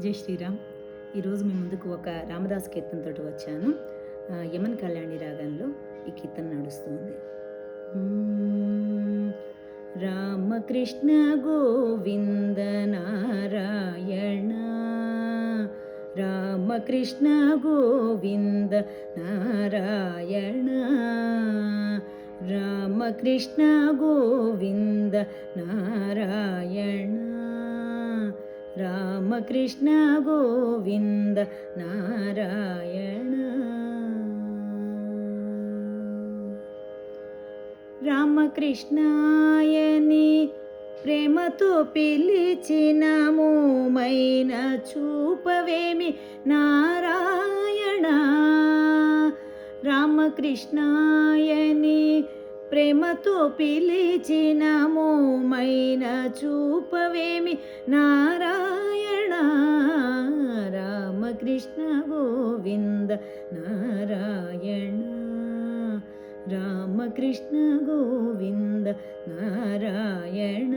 జై శ్రీరామ్. ఈరోజు మీ ముందుకు ఒక రామదాస్ కీర్తనతోటి వచ్చాను. యమన్ కళ్యాణి రాగంలో ఈ కీర్తన నడుస్తుంది. రామకృష్ణ గోవింద నారాయణ, రామకృష్ణ గోవింద నారాయణ, రామకృష్ణ గోవింద నారాయణ, రామకృష్ణ గోవింద నారాయణ. రామకృష్ణాయని ప్రేమతో పిలిచిన మోమైన చూపవేమి నారాయణ, రామకృష్ణాయని ప్రేమతో పిలిచిన మోమైన చూపవేమి నారాయణ, రామకృష్ణ గోవింద నారాయణ, రామకృష్ణ గోవింద నారాయణ.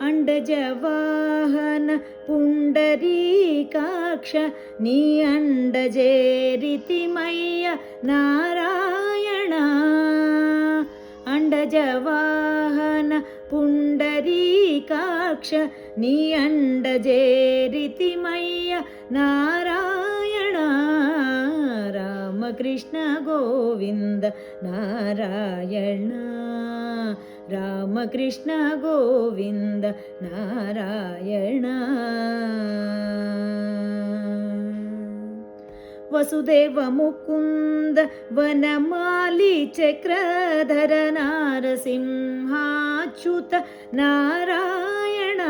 అండజవాహన పుండరీకాక్ష నీ అండజేరితిమయ్య నారాయణ, అండజవాహన పుండరీకాక్ష నీ అండజేరితిమయ్య నారాయణ, రామకృష్ణ గోవింద నారాయణ, రామకృష్ణ గోవింద నారాయణ. వసుదేవ ముకుంద వనమాలి చక్రధర నారసింహాచ్యుత నారాయణ,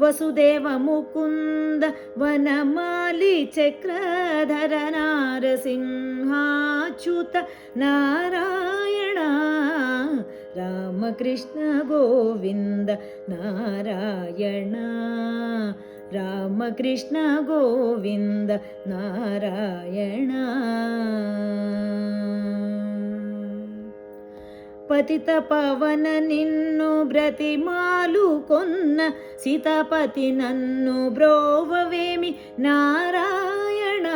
వసుదేవ ముకుంద వనమాలి చక్రధర నారసింహాచ్యుత నారాయణ, రామకృష్ణ గోవింద నారాయణ, రామకృష్ణ గోవింద నారాయణ. పతిత పవన నిన్ను బ్రతిమాలు కొన్న సీతాపతి నన్ను బ్రోవవేమి నారాయణ,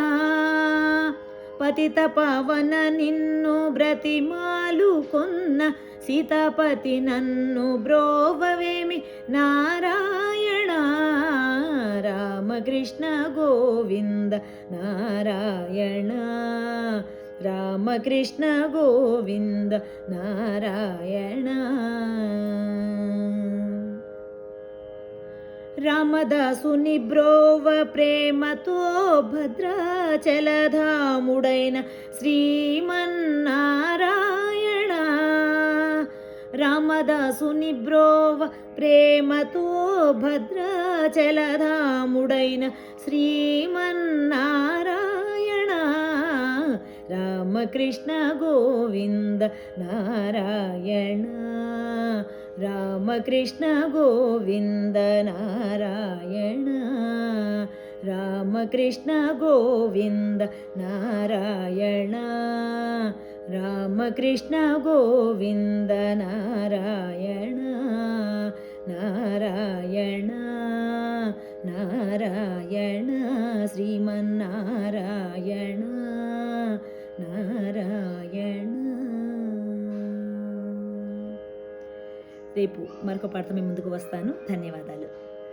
పతిత పవన నిన్ను బ్రతిమాలు కొన్న సీతాపతి నన్ను బ్రోవవేమి నారాయణ, రామకృష్ణ గోవింద నారాయణ, రామకృష్ణ గోవింద నారాయణ. రామదాసుని బ్రోవ ప్రేమతో భద్రాచలధాముడైన శ్రీమన్నారాయణ, రామదాసుని బ్రోవ ప్రేమతో భద్రాచలధాముడైన శ్రీమన్నారాయణ, రామకృష్ణ గోవింద నారాయణ, రామకృష్ణ గోవింద నారాయణ, రామకృష్ణ గోవింద నారాయణ, రామకృష్ణ గోవింద నారాయణ, నారాయణ నారాయణ శ్రీమన్నారాయణ నారాయణ. రేపు మరొక పాటతో మీ ముందుకు వస్తాను. ధన్యవాదాలు.